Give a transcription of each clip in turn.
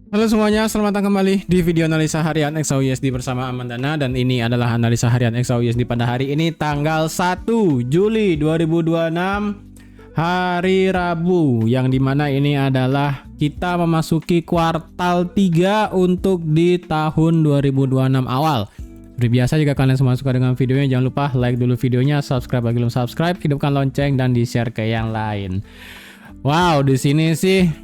Halo semuanya, selamat datang kembali di video analisa harian XAUUSD bersama Amandana. Dan ini adalah analisa harian XAUUSD pada hari ini tanggal 1 Juli 2026, hari Rabu, yang dimana ini adalah kita memasuki kuartal 3 untuk di tahun 2026 awal. Seperti biasa, jika kalian semua suka dengan videonya, jangan lupa like dulu videonya, subscribe bagi belum subscribe, hidupkan lonceng, dan di-share ke yang lain. Wow, di sini sih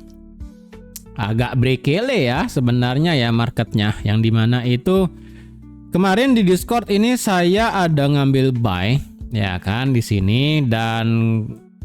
agak brekele ya sebenarnya ya marketnya, yang dimana itu kemarin di Discord ini saya ada ngambil buy ya kan di sini, dan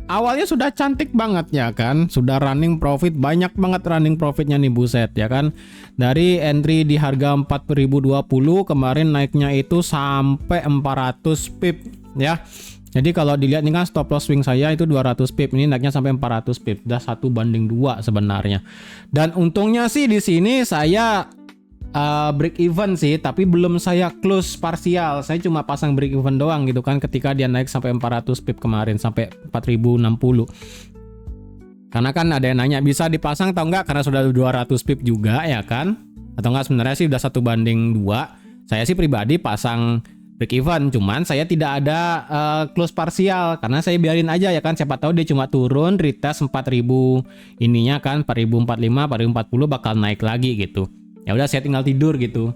awalnya sudah cantik banget ya kan, sudah running profit, banyak banget running profitnya nih, buset ya kan. Dari entry di harga 4020 kemarin naiknya itu sampai 400 pip ya. Jadi kalau dilihat ini kan stop loss swing saya itu 200 pip, ini naiknya sampai 400 pip, udah 1:2 sebenarnya. Dan untungnya sih di sini saya break even sih, tapi belum saya close parsial. Saya cuma pasang break even doang gitu kan ketika dia naik sampai 400 pip kemarin, sampai 4060. Karena kan ada yang nanya bisa dipasang atau enggak karena sudah 200 pip juga ya kan. Atau enggak, sebenarnya sih udah 1:2. Saya sih pribadi pasang break even, cuman saya tidak ada close parsial karena saya biarin aja ya kan, siapa tahu dia cuma turun retest 4000 ininya kan, 4045 4040 bakal naik lagi gitu. Ya udah, saya tinggal tidur gitu.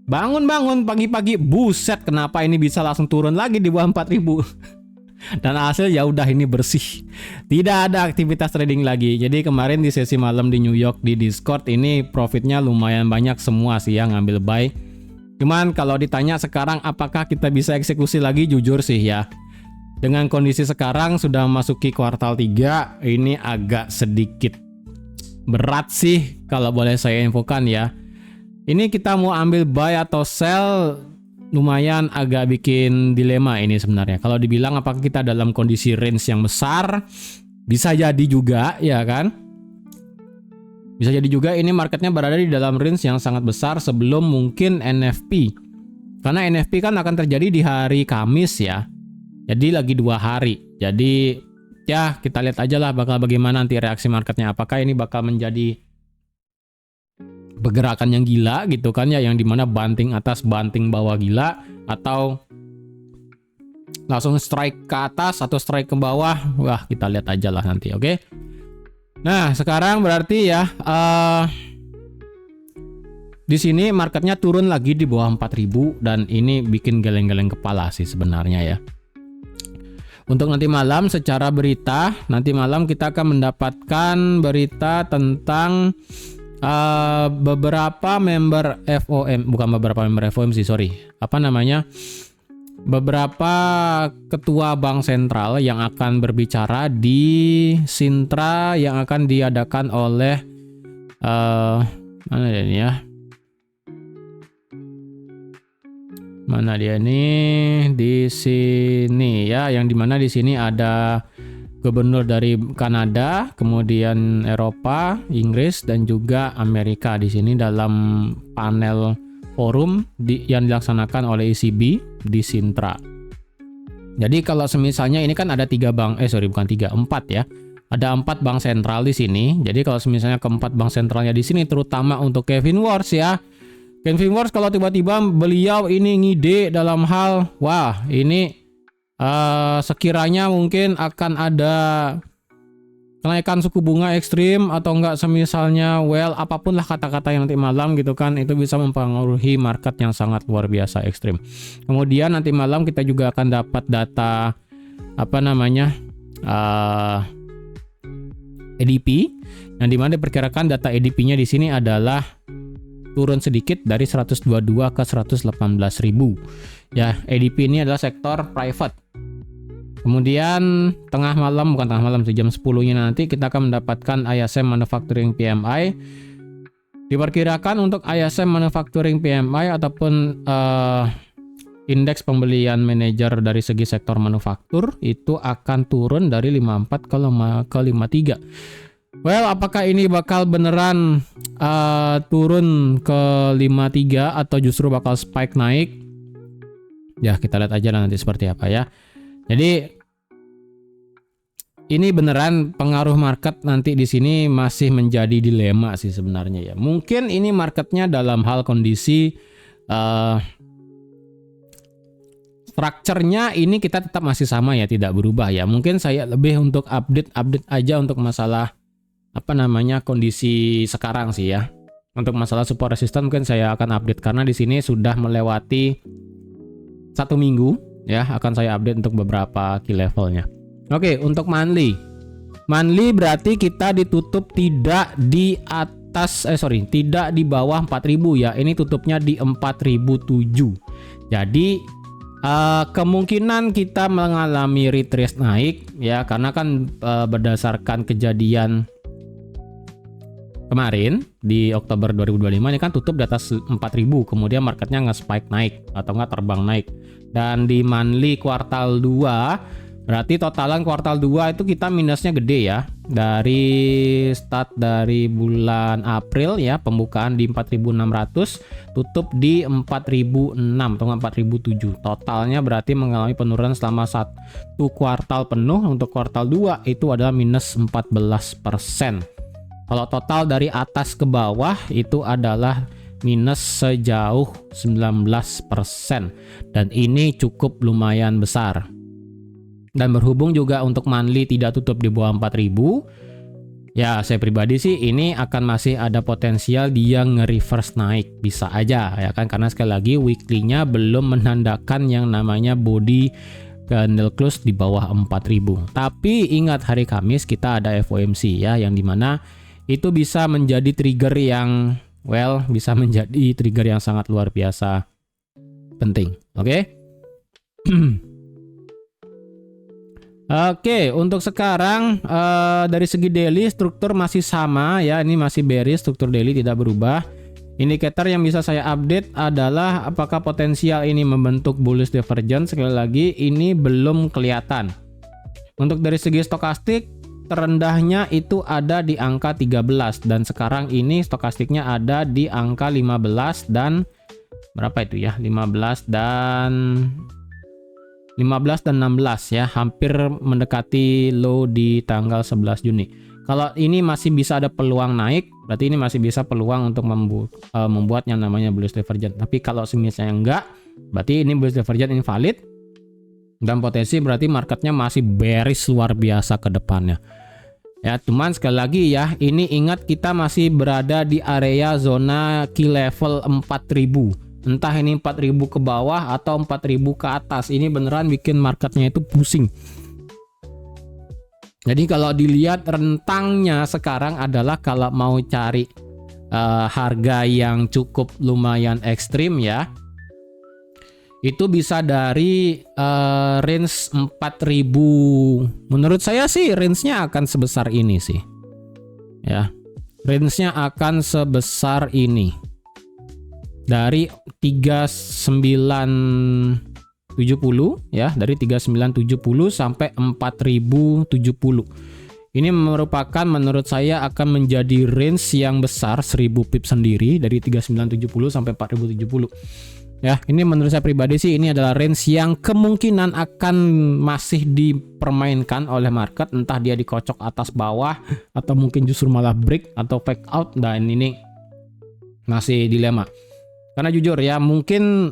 Bangun pagi-pagi, buset, kenapa ini bisa langsung turun lagi di bawah 4000. Dan hasil ya udah, ini bersih, tidak ada aktivitas trading lagi. Jadi kemarin di sesi malam di New York di Discord ini profitnya lumayan banyak semua sih yang ngambil buy. Cuman kalau ditanya sekarang apakah kita bisa eksekusi lagi, jujur sih ya, dengan kondisi sekarang sudah memasuki kuartal 3, ini agak sedikit berat sih kalau boleh saya infokan ya. Ini kita mau ambil buy atau sell, lumayan agak bikin dilema ini sebenarnya. Kalau dibilang apakah kita dalam kondisi range yang besar, bisa jadi juga ya kan. Bisa jadi juga ini marketnya berada di dalam range yang sangat besar sebelum mungkin NFP. Karena NFP kan akan terjadi di hari Kamis ya. Jadi lagi 2 hari. Jadi ya kita lihat aja lah bakal bagaimana nanti reaksi marketnya. Apakah ini bakal menjadi pergerakan yang gila gitu kan ya, yang dimana banting atas banting bawah gila, atau langsung strike ke atas atau strike ke bawah. Wah, kita lihat aja lah nanti, oke? Nah, sekarang berarti ya di sini marketnya turun lagi di bawah 4000, dan ini bikin geleng-geleng kepala sih sebenarnya ya. Untuk nanti malam secara berita, nanti malam kita akan mendapatkan berita tentang beberapa member FOM, bukan beberapa member FOM sih, sorry. Apa namanya? Beberapa ketua bank sentral yang akan berbicara di Sintra yang akan diadakan oleh mana dia nih ya? Mana dia nih? Di sini ya, yang dimana di sini ada gubernur dari Kanada, kemudian Eropa, Inggris, dan juga Amerika di sini dalam panel forum yang dilaksanakan oleh ECB di Sintra. Jadi kalau semisalnya ini kan ada 3 bank, bukan 3, 4 ya. Ada 4 bank sentral di sini. Jadi kalau semisalnya keempat bank sentralnya di sini, terutama untuk Kevin Warsh ya. Kevin Warsh kalau tiba-tiba beliau ini ngide dalam hal, wah ini sekiranya mungkin akan ada kenaikan suku bunga ekstrim atau enggak semisalnya, well, apapun lah kata-kata yang nanti malam gitu kan, itu bisa mempengaruhi market yang sangat luar biasa ekstrim. Kemudian nanti malam kita juga akan dapat data apa namanya ADP, yang dimana diperkirakan data ADP-nya di sini adalah turun sedikit dari 122 ke 118.000 ya. ADP ini adalah sektor private. Kemudian bukan tengah malam sih, jam 10-nya nanti kita akan mendapatkan ISM Manufacturing PMI. Diperkirakan untuk ISM Manufacturing PMI ataupun indeks pembelian manajer dari segi sektor manufaktur itu akan turun dari 54 ke 53. Well, apakah ini bakal beneran turun ke 53 atau justru bakal spike naik? Ya, kita lihat aja nanti seperti apa ya. Jadi ini beneran pengaruh market nanti di sini masih menjadi dilema sih sebenarnya ya. Mungkin ini marketnya dalam hal kondisi strukturnya ini kita tetap masih sama ya, tidak berubah ya. Mungkin saya lebih untuk update aja untuk masalah kondisi sekarang sih ya. Untuk masalah support resistance mungkin saya akan update karena di sini sudah melewati 1 minggu ya, akan saya update untuk beberapa key levelnya. Oke, untuk monthly. Monthly berarti kita ditutup tidak di atas tidak di bawah 4000 ya. Ini tutupnya di 4007. Jadi kemungkinan kita mengalami retrace naik ya, karena kan berdasarkan kejadian kemarin di Oktober 2025 ini kan tutup di atas 4000, kemudian marketnya nge-spike naik atau nggak terbang naik. Dan di monthly kuartal 2 berarti totalan kuartal 2 itu kita minusnya gede ya. Dari start dari bulan April ya, pembukaan di 4600, tutup di 4006 atau 4007. Totalnya berarti mengalami penurunan selama 1 kuartal penuh. Untuk kuartal 2 itu adalah minus 14%. Kalau total dari atas ke bawah itu adalah minus sejauh 19%. Dan ini cukup lumayan besar. Dan berhubung juga untuk monthly tidak tutup di bawah 4000, ya saya pribadi sih ini akan masih ada potensial dia nge-reverse naik, bisa aja ya kan, karena sekali lagi weekly-nya belum menandakan yang namanya body candle close di bawah 4000. Tapi ingat hari Kamis kita ada FOMC ya, yang dimana itu bisa menjadi trigger yang bisa menjadi trigger yang sangat luar biasa penting. Oke. Oke, untuk sekarang dari segi daily struktur masih sama ya, ini masih bearish, struktur daily tidak berubah. Indikator yang bisa saya update adalah apakah potensial ini membentuk bullish divergence. Sekali lagi ini belum kelihatan. Untuk dari segi stokastik, terendahnya itu ada di angka 13 dan sekarang ini stokastiknya ada di angka 15 dan berapa itu ya? 15 dan 16 ya, hampir mendekati low di tanggal 11 Juni. Kalau ini masih bisa ada peluang naik, berarti ini masih bisa peluang untuk membuat yang namanya bullish divergence. Tapi kalau misalnya enggak, berarti ini bullish divergence invalid dan potensi berarti marketnya masih bearish luar biasa ke depannya. Ya, cuman sekali lagi ya, ini ingat kita masih berada di area zona key level 4000. Entah ini 4000 ke bawah atau 4000 ke atas, ini beneran bikin marketnya itu pusing. Jadi kalau dilihat rentangnya sekarang adalah kalau mau cari harga yang cukup lumayan ekstrim ya, itu bisa dari range 4000. Menurut saya sih range-nya akan sebesar ini sih ya, range-nya akan sebesar ini. Dari 3970 ya, dari 3970 sampai 4070. Ini merupakan menurut saya akan menjadi range yang besar 1000 pips sendiri dari 3970 sampai 4070. Ya, ini menurut saya pribadi sih ini adalah range yang kemungkinan akan masih dipermainkan oleh market, entah dia dikocok atas bawah atau mungkin justru malah break atau fake out. Dan ini masih dilema. Karena jujur ya, mungkin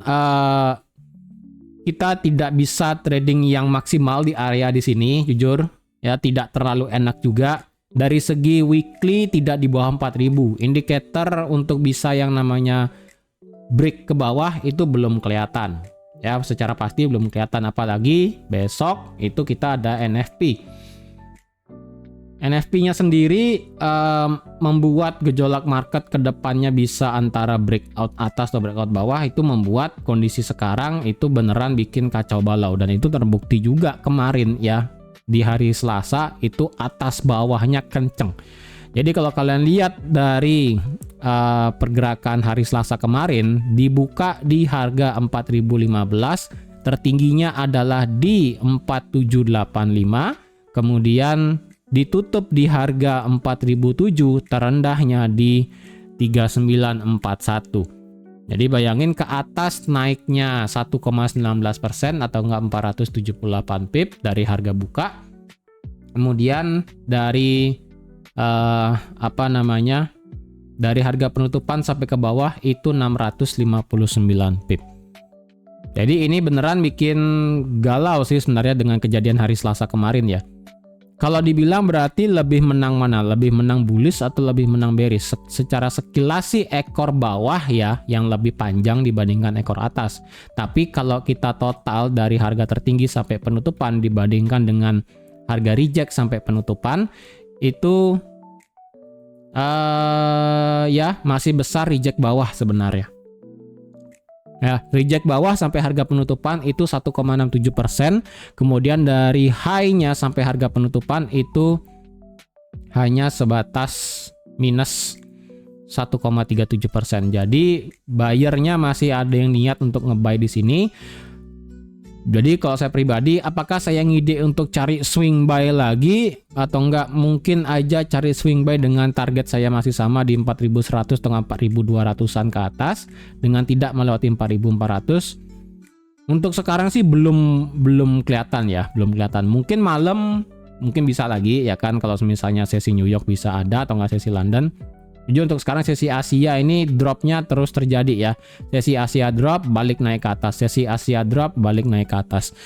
kita tidak bisa trading yang maksimal di area di sini, jujur ya, tidak terlalu enak juga. Dari segi weekly tidak di bawah 4000. Indikator untuk bisa yang namanya break ke bawah itu belum kelihatan. Ya, secara pasti belum kelihatan, apalagi besok itu kita ada NFP. NFP-nya sendiri membuat gejolak market ke depannya bisa antara breakout atas atau breakout bawah, itu membuat kondisi sekarang itu beneran bikin kacau balau. Dan itu terbukti juga kemarin ya, di hari Selasa itu atas bawahnya kenceng. Jadi kalau kalian lihat dari pergerakan hari Selasa kemarin, dibuka di harga 4015, tertingginya adalah di 4785, kemudian ditutup di harga 4007, terendahnya di 3941. Jadi bayangin ke atas naiknya 1,19% atau enggak 478 pip dari harga buka. Kemudian dari dari harga penutupan sampai ke bawah itu 659 pip. Jadi ini beneran bikin galau sih sebenarnya dengan kejadian hari Selasa kemarin ya. Kalau dibilang berarti lebih menang mana? Lebih menang bullish atau lebih menang bearish? Secara sekilas sih ekor bawah ya yang lebih panjang dibandingkan ekor atas. Tapi kalau kita total dari harga tertinggi sampai penutupan dibandingkan dengan harga reject sampai penutupan itu ya masih besar reject bawah sebenarnya. Ya, reject bawah sampai harga penutupan itu 1,67%. Kemudian dari high-nya sampai harga penutupan itu hanya sebatas minus 1,37%. Jadi buyernya masih ada yang niat untuk nge-buy di sini. Jadi kalau saya pribadi, apakah saya ngide untuk cari swing buy lagi atau enggak? Mungkin aja cari swing buy dengan target saya masih sama di 4.100 atau 4.200-an ke atas dengan tidak melewati 4.400. Untuk sekarang sih belum kelihatan ya, belum kelihatan. Mungkin malam mungkin bisa lagi ya kan, kalau misalnya sesi New York bisa ada atau enggak sesi London. Jadi untuk sekarang sesi Asia ini dropnya terus terjadi ya. Sesi Asia drop, balik naik ke atas. Sesi Asia drop, balik naik ke atas.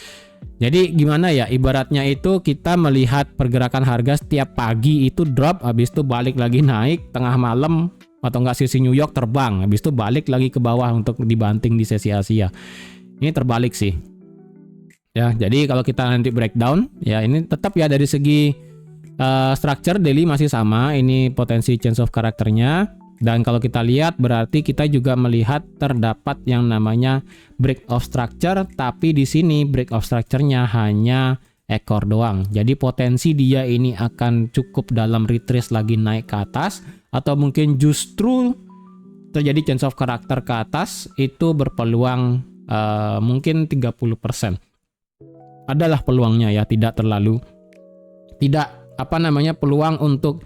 Jadi gimana ya, ibaratnya itu kita melihat pergerakan harga setiap pagi itu drop, habis itu balik lagi naik, tengah malam atau enggak sesi New York terbang, habis itu balik lagi ke bawah untuk dibanting di sesi Asia. Ini terbalik sih. Ya, jadi kalau kita nanti breakdown, ya ini tetap ya dari segi structure daily masih sama, ini potensi change of karakternya. Dan kalau kita lihat berarti kita juga melihat terdapat yang namanya break of structure, tapi di sini break of structure-nya hanya ekor doang. Jadi potensi dia ini akan cukup dalam retrace lagi naik ke atas, atau mungkin justru terjadi change of karakter ke atas itu berpeluang mungkin 30%. Adalah peluangnya ya, tidak peluang untuk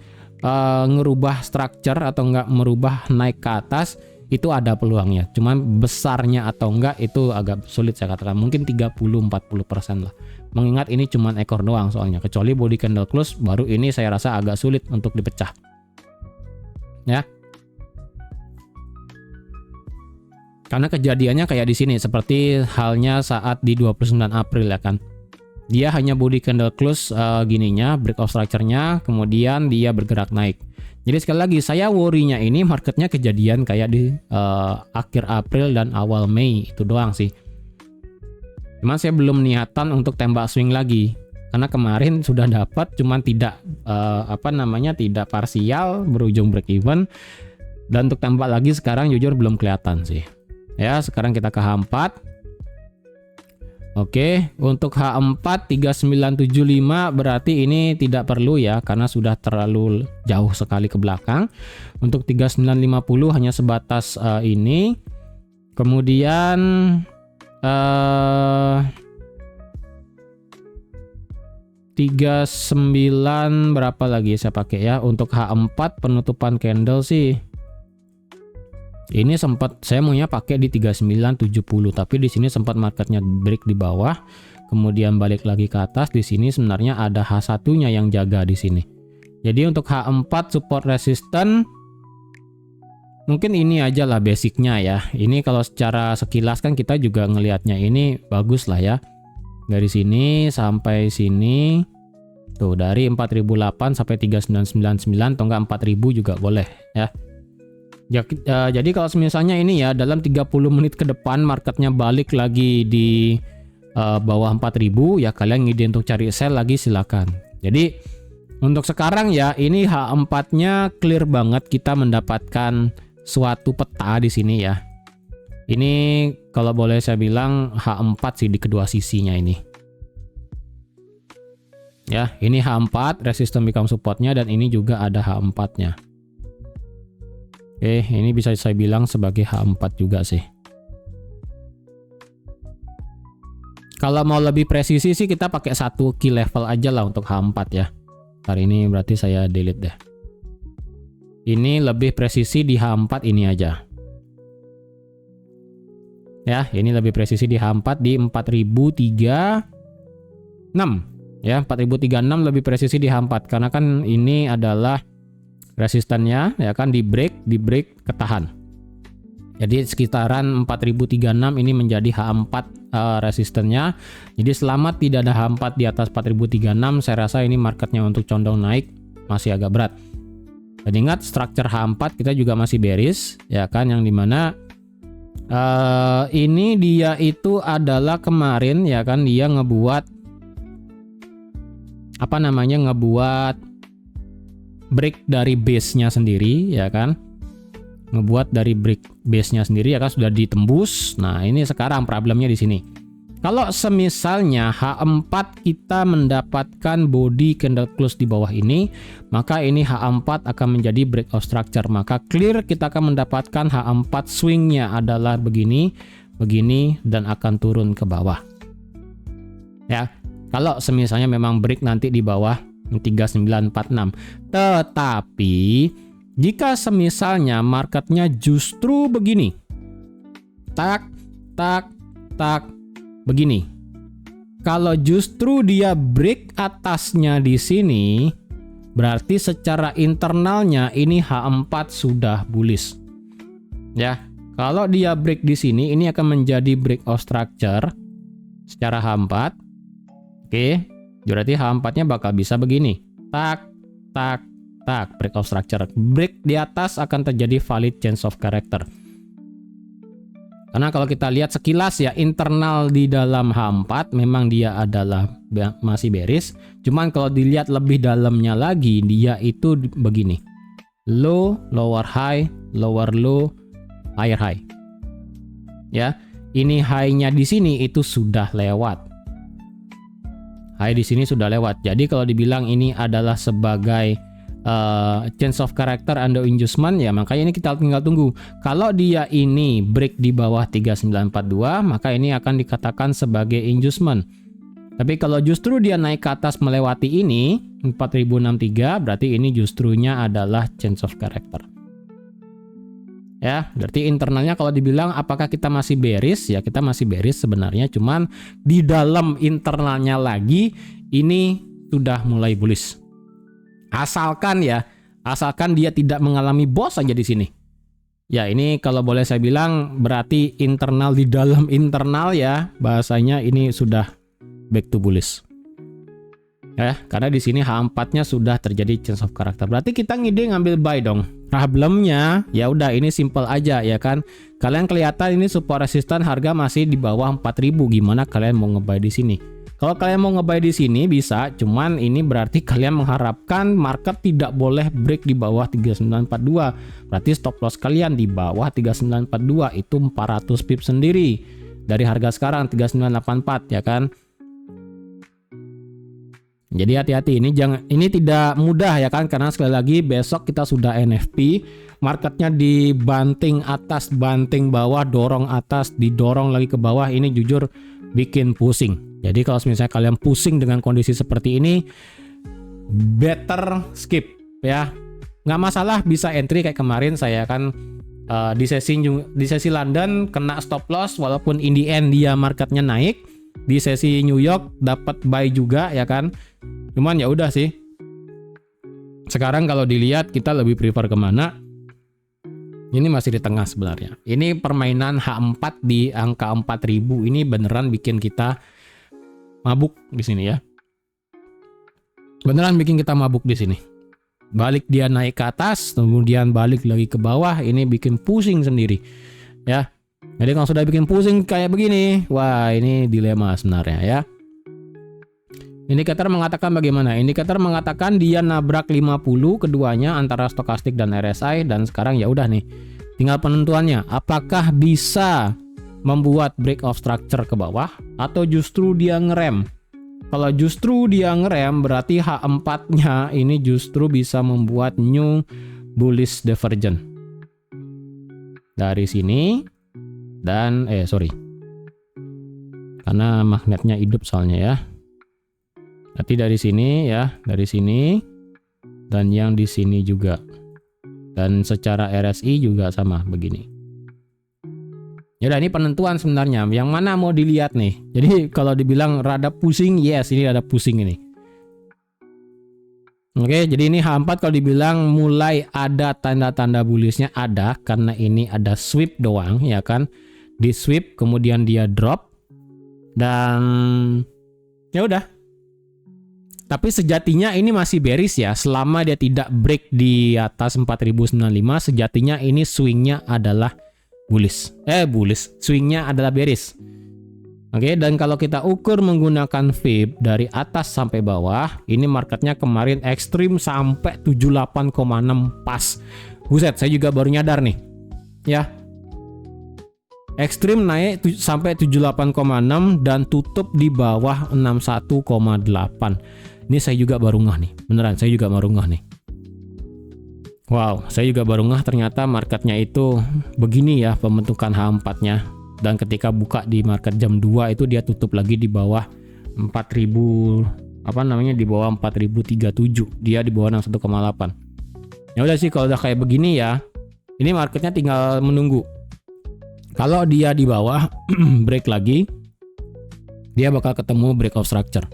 ngerubah structure atau enggak merubah naik ke atas itu ada peluangnya. Cuman besarnya atau enggak itu agak sulit saya katakan. Mungkin 30-40% lah. Mengingat ini cuman ekor doang soalnya. Kecuali body candle close baru ini saya rasa agak sulit untuk dipecah. Ya. Karena kejadiannya kayak di sini seperti halnya saat di 29 April ya kan. Dia hanya body candle close gininya, break of structure-nya, kemudian dia bergerak naik. Jadi sekali lagi saya worry-nya ini marketnya kejadian kayak di akhir April dan awal Mei itu doang sih. Cuman saya belum niatan untuk tembak swing lagi. Karena kemarin sudah dapat, cuman tidak tidak parsial, berujung break even. Dan untuk tembak lagi sekarang jujur belum kelihatan sih. Ya, sekarang kita ke H4. Oke, untuk H4 3975 berarti ini tidak perlu ya karena sudah terlalu jauh sekali ke belakang. Untuk 3950 hanya sebatas ini. Kemudian 39 berapa lagi saya pakai ya? Untuk H4 penutupan candle sih ini sempat saya maunya pakai di 3970, tapi di sini sempat marketnya break di bawah, kemudian balik lagi ke atas. Di sini sebenarnya ada H1-nya yang jaga di sini. Jadi untuk H4 support resistance mungkin ini aja lah basicnya ya. Ini kalau secara sekilas kan kita juga ngelihatnya ini bagus lah ya. Dari sini sampai sini tuh, dari 4008 sampai 3999 atau enggak 4000 juga boleh ya. Jadi kalau misalnya ini ya dalam 30 menit ke depan marketnya balik lagi di bawah 4000 ya, kalian ngide untuk cari sell lagi silakan. Jadi untuk sekarang ya ini H4-nya clear banget, kita mendapatkan suatu peta di sini ya. Ini kalau boleh saya bilang H4 sih di kedua sisinya ini. Ya, ini H4 resistance become supportnya dan ini juga ada H4-nya. Oke, ini bisa saya bilang sebagai H4 juga sih. Kalau mau lebih presisi sih kita pakai satu key level aja lah untuk H4 ya. Hari ini berarti saya delete deh. Ini lebih presisi di H4 ini aja. Ya, ini lebih presisi di H4 di 4036. Ya, 4036 lebih presisi di H4 karena kan ini adalah resistannya ya kan, di break ketahan. Jadi sekitaran 4036 ini menjadi H4 resistennya. Jadi selama tidak ada H4 di atas 4036, saya rasa ini marketnya untuk condong naik masih agak berat. Dan ingat structure H4 kita juga masih bearish ya kan, yang dimana ini dia itu adalah kemarin ya kan, dia ngebuat ngebuat break dari base-nya sendiri ya kan, ngebuat dari break base-nya sendiri ya kan, sudah ditembus. Nah ini sekarang problemnya di sini. Kalau semisalnya H4 kita mendapatkan body candle close di bawah ini, maka ini H4 akan menjadi breakout structure. Maka clear kita akan mendapatkan H4 swingnya adalah begini, begini, dan akan turun ke bawah. Ya, kalau semisalnya memang break nanti di bawah 3946. Tetapi jika semisalnya marketnya justru begini, tak, tak, tak, begini. Kalau justru dia break atasnya di sini, berarti secara internalnya ini H4 sudah bullish. Ya, kalau dia break di sini, ini akan menjadi breakout structure secara H4. Oke, berarti H4-nya bakal bisa begini. Tak, tak, tak, breakout structure. Break di atas akan terjadi valid change of character. Karena kalau kita lihat sekilas ya, internal di dalam H4 memang dia adalah masih bearish. Cuman kalau dilihat lebih dalamnya lagi, dia itu begini. Low, lower high, lower low, higher high. Ya, ini high-nya di sini itu sudah lewat. High di sini sudah lewat. Jadi kalau dibilang ini adalah sebagai change of character under inducement, ya makanya ini kita tinggal tunggu. Kalau dia ini break di bawah 3942, maka ini akan dikatakan sebagai inducement. Tapi kalau justru dia naik ke atas melewati ini 4063, berarti ini justrunya adalah change of character. Ya, berarti internalnya kalau dibilang apakah kita masih bearish? Ya, kita masih bearish sebenarnya, cuman di dalam internalnya lagi ini sudah mulai bullish. Asalkan dia tidak mengalami boss aja di sini. Ya, ini kalau boleh saya bilang berarti internal di dalam internal ya, bahasanya ini sudah back to bullish. Ya, karena di sini H4-nya sudah terjadi change of character. Berarti kita ngide ngambil buy dong. Problemnya ya udah ini simple aja ya kan. Kalian kelihatan ini support resistance harga masih di bawah 4000. Gimana kalian mau nge-buy di sini? Kalau kalian mau nge-buy di sini bisa, cuman ini berarti kalian mengharapkan market tidak boleh break di bawah 3942. Berarti stop loss kalian di bawah 3942 itu 400 pips sendiri. Dari harga sekarang 3984 ya kan. Jadi hati-hati, ini tidak mudah ya kan, karena sekali lagi besok kita sudah NFP, marketnya dibanting atas, banting bawah, dorong atas, didorong lagi ke bawah, ini jujur bikin pusing. Jadi kalau misalnya kalian pusing dengan kondisi seperti ini, better skip ya. Nggak masalah bisa entry kayak kemarin saya kan di sesi London kena stop loss, walaupun in the end dia marketnya naik. Di sesi New York dapat buy juga ya kan. Cuman ya udah sih. Sekarang kalau dilihat kita lebih prefer kemana? Ini masih di tengah sebenarnya. Ini permainan H4 di angka 4000 ini beneran bikin kita mabuk di sini ya. Beneran bikin kita mabuk di sini. Balik dia naik ke atas, kemudian balik lagi ke bawah, ini bikin pusing sendiri. Ya. Jadi kalau sudah bikin pusing kayak begini, wah ini dilema sebenarnya ya. Indikator mengatakan bagaimana? Indikator mengatakan dia nabrak 50 keduanya antara stokastik dan RSI, dan sekarang ya udah nih. Tinggal penentuannya, apakah bisa membuat breakout structure ke bawah atau justru dia ngerem. Kalau justru dia ngerem berarti H4-nya ini justru bisa membuat new bullish divergence. Dari sini dan karena magnetnya hidup soalnya ya. Berarti dari sini ya, dari sini dan yang di sini juga. Dan secara RSI juga sama begini. Ya udah, ini penentuan sebenarnya yang mana mau dilihat nih. Jadi kalau dibilang rada pusing, yes ini rada pusing ini. Oke, jadi ini H4 kalau dibilang mulai ada tanda-tanda bullishnya ada karena ini ada sweep doang ya kan. Di sweep kemudian dia drop dan ya udah. Tapi sejatinya ini masih bearish ya, selama dia tidak break di atas 4095 sejatinya ini swingnya adalah bullish. Swingnya adalah bearish. Oke, dan kalau kita ukur menggunakan VIB dari atas sampai bawah, ini marketnya kemarin ekstrim sampai 78,6 pas. Buset, saya juga baru nyadar nih. Ya. Ekstrim naik sampai 78,6 dan tutup di bawah 61,8. Ini saya juga baru ngeh nih. Beneran, saya juga baru ngeh nih. Wow, saya juga baru ngeh ternyata marketnya itu begini ya pembentukan H4-nya. Dan ketika buka di market jam 2 itu dia tutup lagi di bawah 4000 di bawah 4037. Dia di bawah 61,8. Ya udah sih kalau udah kayak begini ya. Ini marketnya tinggal menunggu. Kalau dia di bawah break lagi, dia bakal ketemu breakout structure.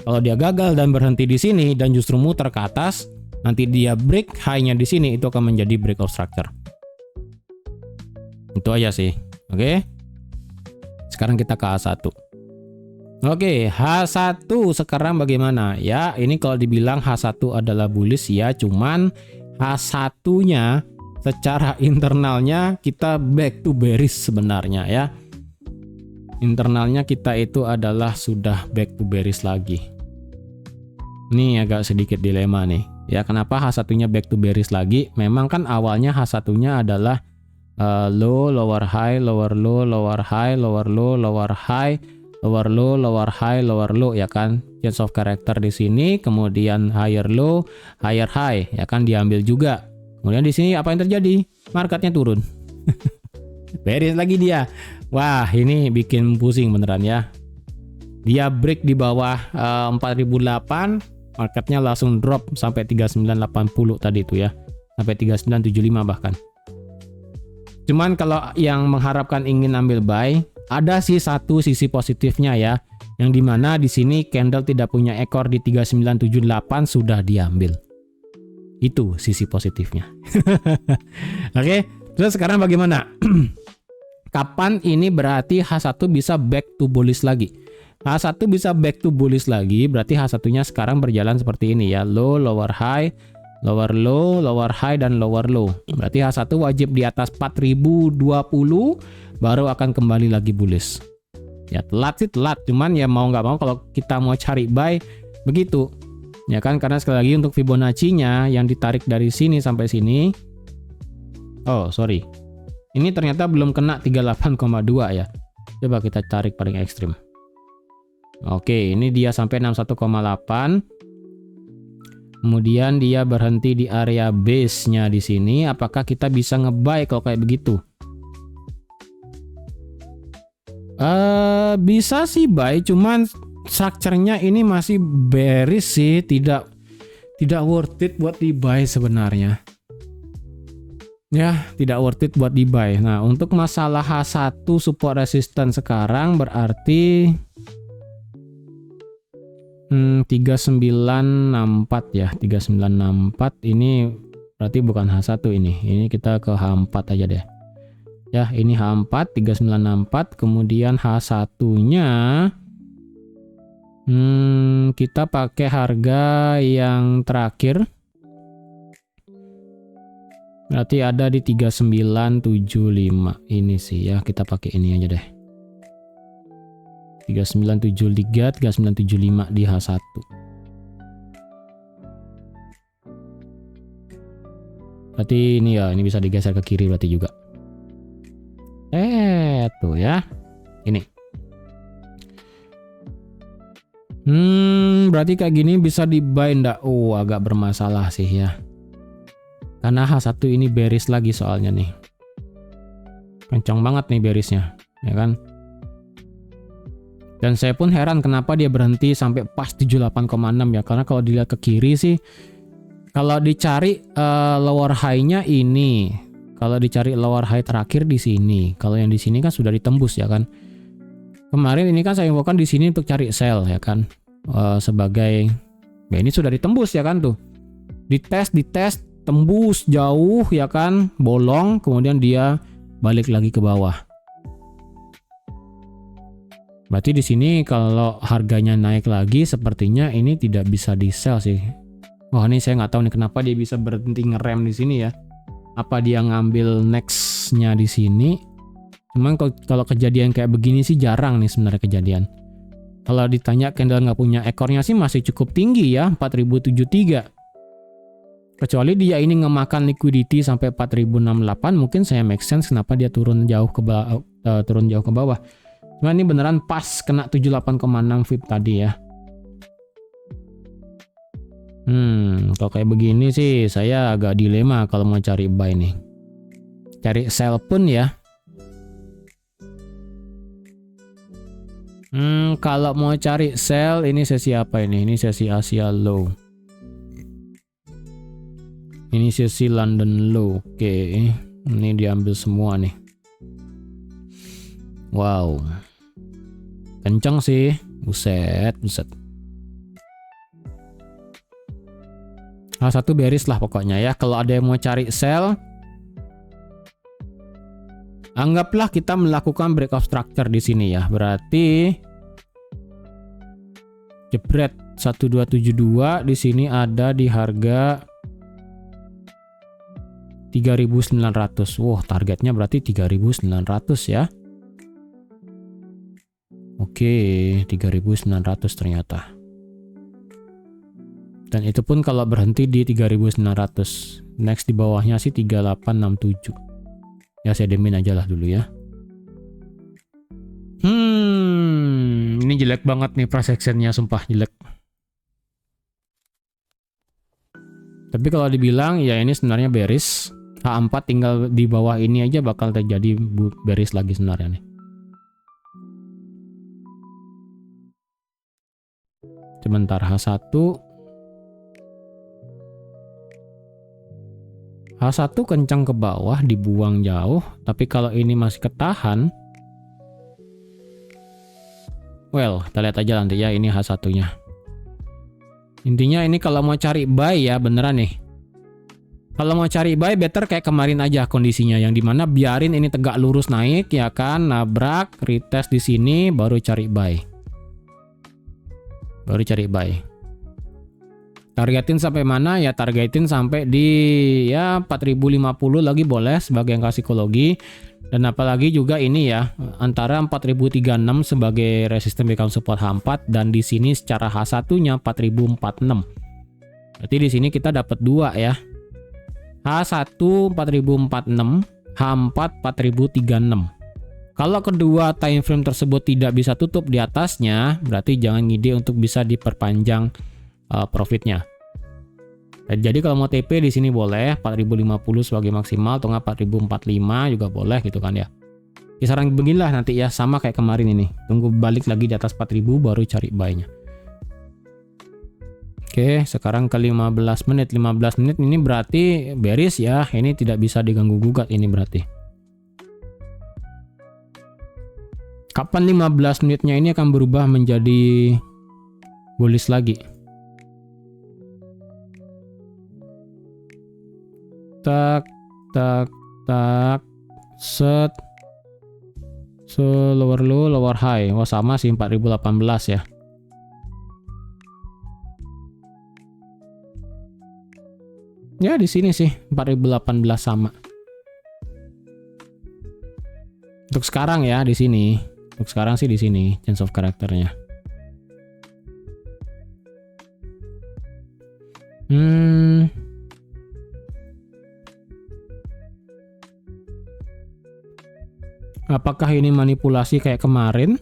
Kalau dia gagal dan berhenti di sini dan justru muter ke atas, nanti dia break high-nya di sini, itu akan menjadi breakout structure. Itu aja sih. Oke. Sekarang kita ke H1. Oke, H1 sekarang bagaimana? Ya, ini kalau dibilang H1 adalah bullish ya, cuman H1-nya secara internalnya kita back to bearish sebenarnya ya. Internalnya kita itu adalah sudah back to bearish lagi. Ini agak sedikit dilema nih. Ya, kenapa H1-nya back to bearish lagi? Memang kan awalnya H1-nya adalah low, lower high, lower low, lower high, lower low, lower high, lower low, lower high, lower low ya kan. Change of character di sini, kemudian higher low, higher high ya kan diambil juga. Kemudian di sini apa yang terjadi? Marketnya turun. Bearish lagi dia. Wah, ini bikin pusing beneran ya. Dia break di bawah 4008, marketnya langsung drop sampai 3980 tadi itu ya. Sampai 3975 bahkan. Cuman kalau yang mengharapkan ingin ambil buy, ada sih satu sisi positifnya ya. Yang dimana di sini candle tidak punya ekor di 3978 sudah diambil. Itu sisi positifnya. Oke, terus sekarang bagaimana? Kapan ini berarti H1 bisa back to bullish lagi? H1 bisa back to bullish lagi, berarti H1-nya sekarang berjalan seperti ini ya. Low, lower high, lower low, lower high, dan lower low. Berarti H1 wajib di atas 4020 baru akan kembali lagi bullish. Ya telat sih telat, cuman ya mau nggak mau kalau kita mau cari buy begitu. Ya kan, karena sekali lagi untuk Fibonacci-nya yang ditarik dari sini sampai sini. Oh, sorry. Ini ternyata belum kena 38,2 ya. Coba kita tarik paling ekstrim. Oke, ini dia sampai 61,8. Kemudian dia berhenti di area base-nya di sini. Apakah kita bisa nge-buy kalau kayak begitu? Bisa sih buy, cuman structure-nya ini masih bearish sih, tidak worth it buat di-buy sebenarnya. Ya, tidak worth it buat di-buy. Nah, untuk masalah H1 support resistance sekarang berarti 3964 ya. 3964 ini berarti bukan H1 ini. Ini kita ke H4 aja deh. Ya, ini H4 3964, kemudian H1-nya kita pakai harga yang terakhir. Berarti ada di 3975 ini sih ya, kita pakai ini aja deh. 3973, 3975 di H1. Berarti ini ya, ini bisa digeser ke kiri berarti juga. Tuh ya. Ini. Berarti kayak gini bisa di-buy ndak? Oh, agak bermasalah sih ya. Karena H1 ini bearish lagi soalnya nih. Kencang banget nih bearishnya, ya kan? Dan saya pun heran kenapa dia berhenti sampai pas 78,6 ya. Karena kalau dilihat ke kiri sih, kalau dicari lower high-nya ini, kalau dicari lower high terakhir di sini, kalau yang di sini kan sudah ditembus ya kan. Kemarin ini kan saya infokan di sini untuk cari sell ya kan, sebagai Nah, ini sudah ditembus ya kan tuh. Dites, tembus jauh ya kan, bolong, kemudian dia balik lagi ke bawah. Berarti di sini kalau harganya naik lagi, sepertinya ini tidak bisa di sell sih. Wah, ini saya nggak tahu nih kenapa dia bisa berhenti ngerem di sini ya. Apa dia ngambil next-nya di sini? Cuman kalau kejadian kayak begini sih jarang nih sebenarnya kejadian. Kalau ditanya candle nggak punya ekornya sih masih cukup tinggi ya, 4073. Kecuali dia ini ngemakan liquidity sampai 4068, mungkin saya make sense kenapa dia turun jauh ke bawah. Cuma ini beneran pas kena 78,6 VIP tadi ya. Kalau kayak begini sih saya agak dilema kalau mau cari buy nih. Cari sell pun ya. Kalau mau cari sell, ini sesi apa ini? Ini sesi Asia low. Ini sesi London low. Oke, ini diambil semua nih. Wow. Kenceng sih. Buset. Satu bearish lah pokoknya ya. Kalau ada yang mau cari sell, anggaplah kita melakukan breakout structure di sini ya. Berarti jebret 1272 di sini ada di harga 3.900. Wah, targetnya berarti 3.900 ya. Oke, 3.900 ternyata. Dan itu pun kalau berhenti di 3.900. Next di bawahnya sih 3867. Ya saya demin aja lah dulu ya. Ini jelek banget nih price actionnya, sumpah jelek. Tapi kalau dibilang ya ini sebenarnya bearish. H4 tinggal di bawah ini aja bakal terjadi bearish lagi sebenarnya nih. Sebentar, H1 kencang ke bawah, dibuang jauh. Tapi kalau ini masih ketahan, well, kita lihat aja nanti ya ini H1-nya. Intinya ini kalau mau cari buy ya beneran nih. Kalau mau cari buy better kayak kemarin aja kondisinya, yang dimana biarin ini tegak lurus naik ya kan, nabrak, retest di sini, baru cari buy. Targetin sampai mana ya? Targetin sampai di ya 4050 lagi boleh sebagai angka psikologi. Dan apalagi juga ini ya antara 4036 sebagai resisten breakout support H4, dan di sini secara H1-nya 4046. Berarti di sini kita dapat dua ya. H1 4046, H4 4036. Kalau kedua time frame tersebut tidak bisa tutup di atasnya, berarti jangan ngide untuk bisa diperpanjang profitnya. Jadi kalau mau TP di sini boleh 4050 sebagai maksimal, atau nggak 4045 juga boleh gitu kan ya. Kisaran beginilah nanti ya, sama kayak kemarin ini. Tunggu balik lagi di atas 4000 baru cari buy-nya. Oke, sekarang ke 15 menit. 15 menit ini berarti bearish ya. Ini tidak bisa diganggu gugat ini berarti. Kapan 15 menitnya ini akan berubah menjadi bullish lagi? Tak, set. So, lower low, lower high. Wah, sama sih 4018 ya. Ya, di sini sih 4018 sama. Untuk sekarang ya di sini. Untuk sekarang sih di sini change of character-nya. Apakah ini manipulasi kayak kemarin?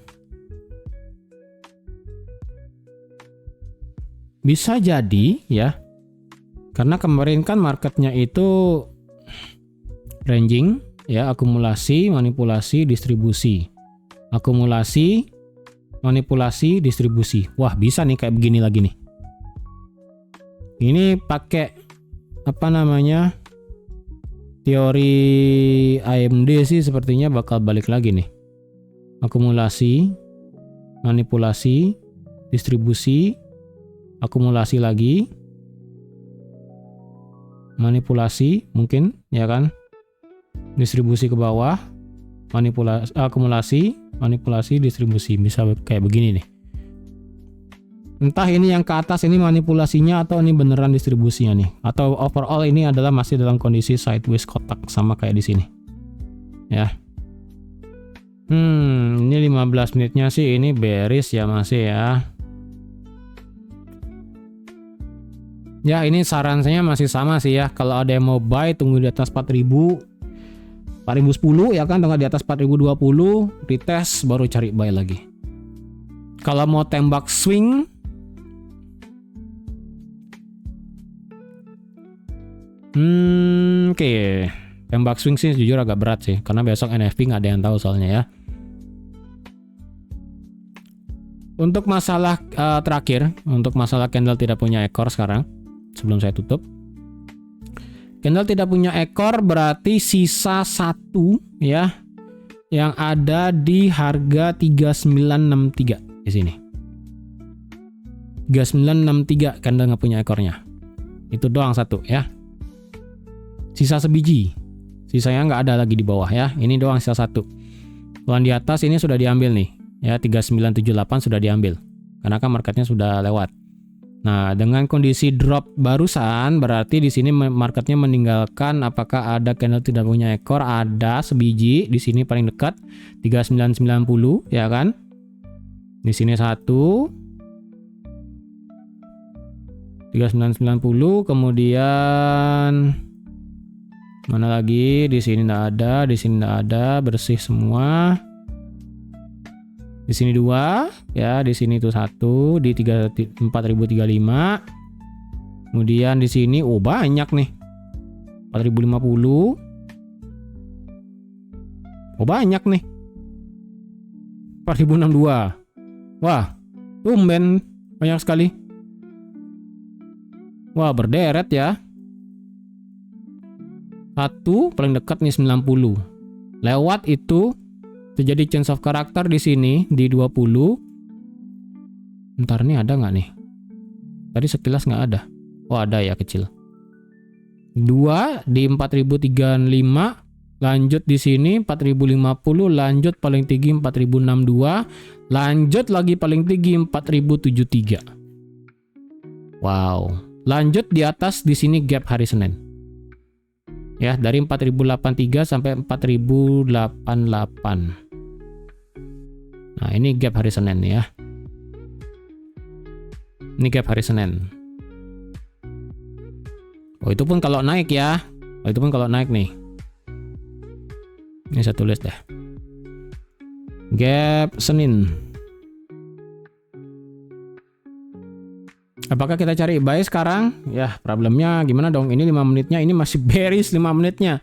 Bisa jadi ya. Karena kemarin kan marketnya itu ranging ya, akumulasi, manipulasi, distribusi. Akumulasi, manipulasi, distribusi. Wah, bisa nih kayak begini lagi nih. Ini pakai apa namanya? Teori AMD sih sepertinya bakal balik lagi nih. Akumulasi, manipulasi, distribusi, akumulasi lagi, manipulasi mungkin ya kan, distribusi ke bawah, manipulasi, akumulasi, manipulasi, distribusi, bisa kayak begini nih. Entah ini yang ke atas ini manipulasinya atau ini beneran distribusinya nih, atau overall ini adalah masih dalam kondisi sideways kotak sama kayak di sini ya. Ini 15 menitnya sih ini bearish ya masih ya. Ya ini saran saya masih sama sih ya, kalau ada yang mau buy tunggu di atas 4010 ya kan, tengah di atas 4020 retest baru cari buy lagi. Kalau mau tembak swing oke. Tembak swing sih jujur agak berat sih, karena besok NFP nggak ada yang tahu soalnya ya. Untuk masalah terakhir, untuk masalah candle tidak punya ekor sekarang, sebelum saya tutup, candle tidak punya ekor berarti sisa satu ya, yang ada di harga 3963 di sini. 3963 candle nggak punya ekornya, itu doang satu ya. Sisa sebiji, sisanya nggak ada lagi di bawah ya. Ini doang sisa satu. Kalau di atas ini sudah diambil nih ya, 3978 sudah diambil karena kan marketnya sudah lewat. Nah, dengan kondisi drop barusan berarti di sini marketnya meninggalkan, apakah ada candle tidak punya ekor? Ada sebiji di sini paling dekat 3990 ya kan. Di sini satu 3990, kemudian mana lagi? Di sini enggak ada, di sini enggak ada, bersih semua. Di sini 2 ya, di sini itu 1 di 4035. Kemudian di sini banyak nih. 4050. Banyak nih. 4062. Wah, tumben banyak sekali. Wah, berderet ya. Satu paling dekat nih 90. Lewat itu terjadi change of character di sini di 20. Bentar nih ada nggak nih? Tadi sekilas nggak ada. Oh ada ya kecil. 2 di 4035, lanjut di sini 4050, lanjut paling tinggi 4062, lanjut lagi paling tinggi 4073. Wow, lanjut di atas di sini gap hari Senin. Ya, dari 4083 sampai 4088. Nah, ini gap hari Senin ya. Ini gap hari Senin. Oh, itu pun kalau naik ya. Oh, itu pun kalau naik nih. Ini saya tulis deh. Gap Senin. Apakah kita cari buy sekarang? Ya, problemnya gimana dong? Ini 5 menitnya, ini masih bearish 5 menitnya.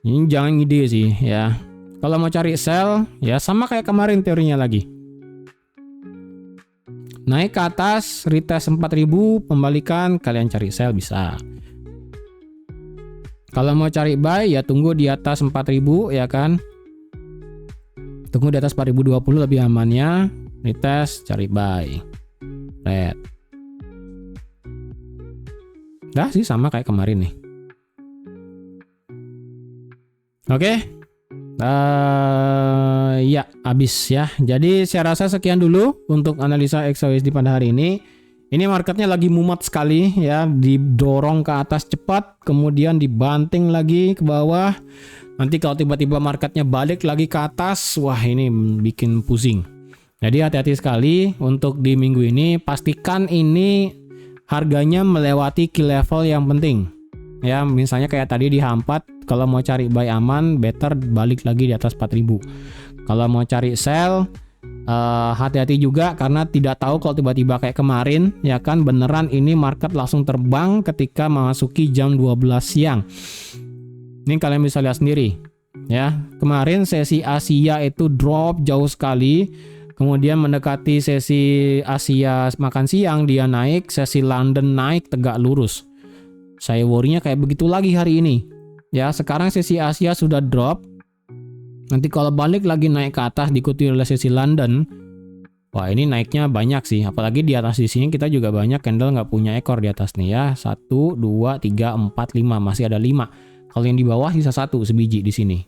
Ini jangan ngide sih ya. Kalau mau cari sell, ya sama kayak kemarin teorinya lagi. Naik ke atas, retest 4000, pembalikan, kalian cari sell bisa. Kalau mau cari buy, ya tunggu di atas 4000 ya kan. Tunggu di atas 4020 lebih amannya. Retest, cari buy. Red. Dah sih sama kayak kemarin nih. Oke. Ya habis ya. Jadi saya rasa sekian dulu untuk analisa XAUSD pada hari ini. Ini marketnya lagi mumet sekali ya, didorong ke atas cepat, kemudian dibanting lagi ke bawah. Nanti kalau tiba-tiba marketnya balik lagi ke atas, wah ini bikin pusing. Jadi hati-hati sekali untuk di minggu ini. Pastikan ini harganya melewati key level yang penting. Ya, misalnya kayak tadi di H4, kalau mau cari buy aman, better balik lagi di atas 4000. Kalau mau cari sell, hati-hati juga karena tidak tahu kalau tiba-tiba kayak kemarin, ya kan, beneran ini market langsung terbang ketika memasuki jam 12 siang. Ini kalian bisa lihat sendiri. Ya, kemarin sesi Asia itu drop jauh sekali. Kemudian mendekati sesi Asia makan siang dia naik, sesi London naik tegak lurus. Saya worry-nya kayak begitu lagi hari ini. Ya, sekarang sesi Asia sudah drop. Nanti kalau balik lagi naik ke atas diikuti oleh sesi London, Wah, ini naiknya banyak sih, apalagi di atas di sini kita juga banyak candle nggak punya ekor di atas nih ya. 1, 2, 3, 4, 5, masih ada 5. Kalau yang di bawah sisa 1 sebiji di sini.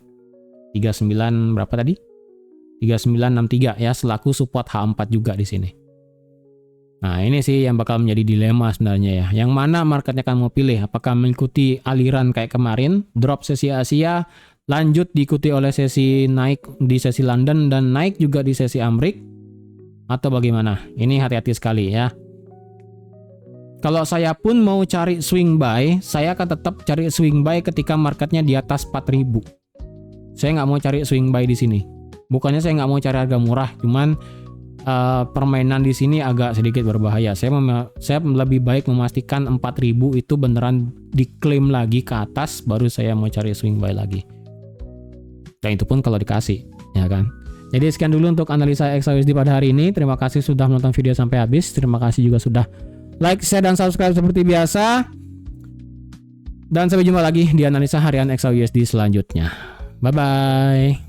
39 berapa tadi? 3963 ya, selaku support H4 juga di sini. Nah, ini sih yang bakal menjadi dilema sebenarnya ya. Yang mana marketnya akan mau pilih? Apakah mengikuti aliran kayak kemarin, drop sesi Asia, lanjut diikuti oleh sesi naik di sesi London dan naik juga di sesi Amrik, atau bagaimana? Ini hati-hati sekali ya. Kalau saya pun mau cari swing buy, saya akan tetap cari swing buy ketika marketnya di atas 4000. Saya nggak mau cari swing buy di sini. Bukannya saya nggak mau cari harga murah, cuman permainan di sini agak sedikit berbahaya. Saya lebih baik memastikan 4000 itu beneran diklaim lagi ke atas, baru saya mau cari swing buy lagi. Dan itu pun kalau dikasih, ya kan. Jadi sekian dulu untuk analisa XAUSD pada hari ini. Terima kasih sudah menonton video sampai habis. Terima kasih juga sudah like, share, dan subscribe seperti biasa. Dan sampai jumpa lagi di analisa harian XAUSD selanjutnya. Bye bye.